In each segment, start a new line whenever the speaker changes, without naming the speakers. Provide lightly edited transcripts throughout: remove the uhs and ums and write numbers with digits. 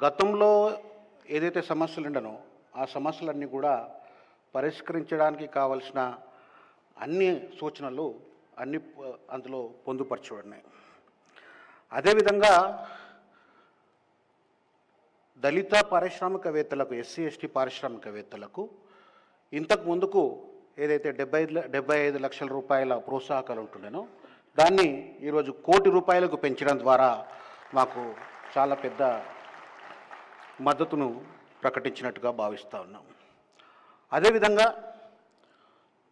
గతంలో ఏదైతే సమస్యలు ఉండనో ఆ సమస్యలన్నీ కూడా పరిష్కరించడానికి కావలసిన అన్ని సూచనలు అన్ని అందులో పొందుపరచబడినాయి. అదేవిధంగా దళిత పారిశ్రామికవేత్తలకు, ఎస్సీ ఎస్టీ పారిశ్రామికవేత్తలకు ఇంతకు ముందుకు ఏదైతే 75 లక్షల రూపాయల ప్రోత్సాహకాలు ఉంటుండేనో దాన్ని ఈరోజు ₹1 కోటి పెంచడం ద్వారా మాకు చాలా పెద్ద మద్దతును ప్రకటించినట్టుగా భావిస్తూ ఉన్నాం. అదేవిధంగా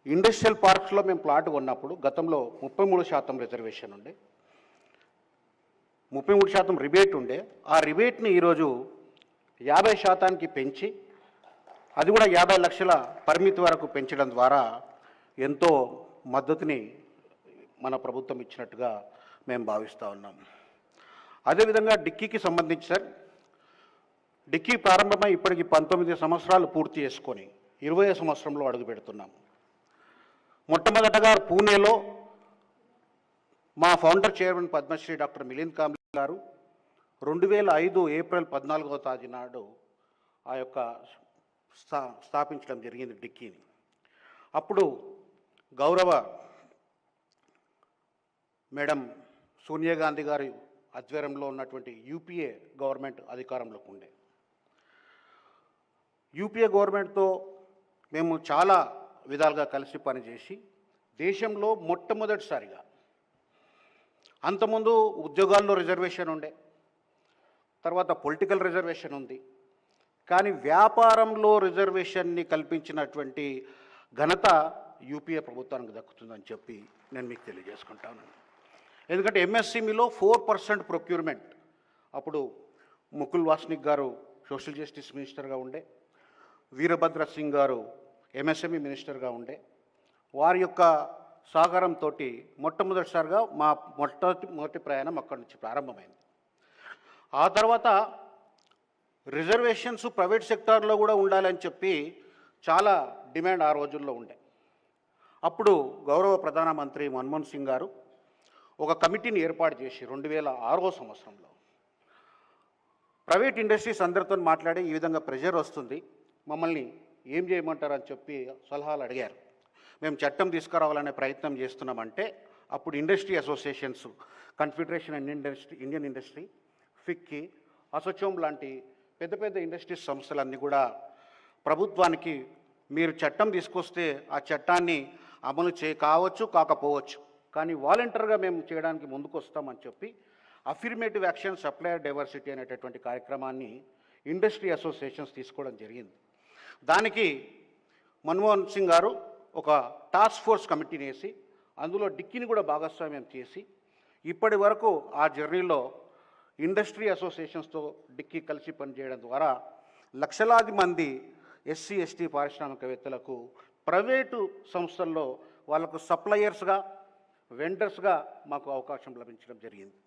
ఇండస్ట్రియల్ పార్క్స్లో మేము ప్లాట్ కొన్నప్పుడు గతంలో 33% రిజర్వేషన్ ఉండే, 33% రిబేట్ ఉండే. ఆ రిబేట్ని ఈరోజు 50%కి పెంచి అది కూడా 50 లక్షల పరిమితి వరకు పెంచడం ద్వారా ఎంతో మద్దతుని మన ప్రభుత్వం ఇచ్చినట్టుగా మేము భావిస్తూ ఉన్నాం. అదేవిధంగా డిక్కీకి సంబంధించి సార్, డిక్కీ ప్రారంభమై ఇప్పటికి 19 సంవత్సరాలు పూర్తి చేసుకొని 20వ సంవత్సరంలో అడుగు పెడుతున్నాం. మొట్టమొదటగా పూణేలో మా founder chairman Padmashri doctor Milind Kamble గారు 2005 ఏప్రిల్ 14వ తేదీ నాడు ఆ యొక్క స్థాపించడం జరిగింది డిక్కీని. అప్పుడు గౌరవ మేడం సోనియా గాంధీ గారి ఆధ్వర్యంలో ఉన్నటువంటి యూపీఏ గవర్నమెంట్ అధికారంలోకి ఉండే. యూపీఏ గవర్నమెంట్తో మేము చాలా విధాలుగా కలిసి పనిచేసి దేశంలో మొట్టమొదటిసారిగా, అంతకుముందు ఉద్యోగాల్లో రిజర్వేషన్ ఉండే, తర్వాత పొలిటికల్ రిజర్వేషన్ ఉంది, కానీ వ్యాపారంలో రిజర్వేషన్ని కల్పించినటువంటి ఘనత యూపీఏ ప్రభుత్వానికి దక్కుతుందని చెప్పి నేను మీకు తెలియజేసుకుంటాను. ఎందుకంటే ఎంఎస్ఎంఈలో 4% ప్రొక్యూర్మెంట్, అప్పుడు ముకుల్ వాస్నిక్ గారు సోషల్ జస్టిస్ మినిస్టర్గా ఉండే, వీరభద్ర సింగ్ గారు ఎంఎస్ఎంఈ మినిస్టర్గా ఉండే. వారి యొక్క సహకారంతో మొట్టమొదటిసారిగా మా మొదటి ప్రయాణం అక్కడి నుంచి ప్రారంభమైంది. ఆ తర్వాత రిజర్వేషన్స్ ప్రైవేట్ సెక్టార్లో కూడా ఉండాలని చెప్పి చాలా డిమాండ్ ఆ రోజుల్లో ఉండే. అప్పుడు గౌరవ ప్రధానమంత్రి మన్మోహన్ సింగ్ గారు ఒక కమిటీని ఏర్పాటు చేసి 2006వ సంవత్సరంలో ప్రైవేట్ ఇండస్ట్రీస్ అందరితో మాట్లాడి ఈ విధంగా ప్రెషర్ వస్తుంది, మమ్మల్ని ఏం చేయమంటారని చెప్పి సలహాలు అడిగారు. మేము చట్టం తీసుకురావాలనే ప్రయత్నం చేస్తున్నామంటే అప్పుడు industry associations, confederation Indian industry, FICCI, ASSOCHAM లాంటి పెద్ద పెద్ద ఇండస్ట్రీస్ సంస్థలన్నీ కూడా ప్రభుత్వానికి మీరు చట్టం తీసుకొస్తే ఆ చట్టాన్ని అమలు కావచ్చు కాకపోవచ్చు, కానీ వాలంటీర్గా మేము చేయడానికి ముందుకు వస్తామని చెప్పి అఫిర్మేటివ్ యాక్షన్ సప్లయర్ డైవర్సిటీ అనేటటువంటి కార్యక్రమాన్ని ఇండస్ట్రీ అసోసియేషన్స్ తీసుకోవడం జరిగింది. దానికి మన్మోహన్ సింగ్ గారు ఒక టాస్క్ ఫోర్స్ కమిటీని వేసి అందులో డిక్కీని కూడా భాగస్వామ్యం చేసి ఇప్పటి వరకు ఆ జర్నీలో ఇండస్ట్రీ అసోసియేషన్స్తో డిక్కీ కలిసి పనిచేయడం ద్వారా లక్షలాది మంది ఎస్సీ ఎస్టీ పారిశ్రామికవేత్తలకు ప్రైవేటు సంస్థల్లో వాళ్ళకు సప్లయర్స్గా, వెండర్స్గా మాకు అవకాశం లభించడం జరిగింది.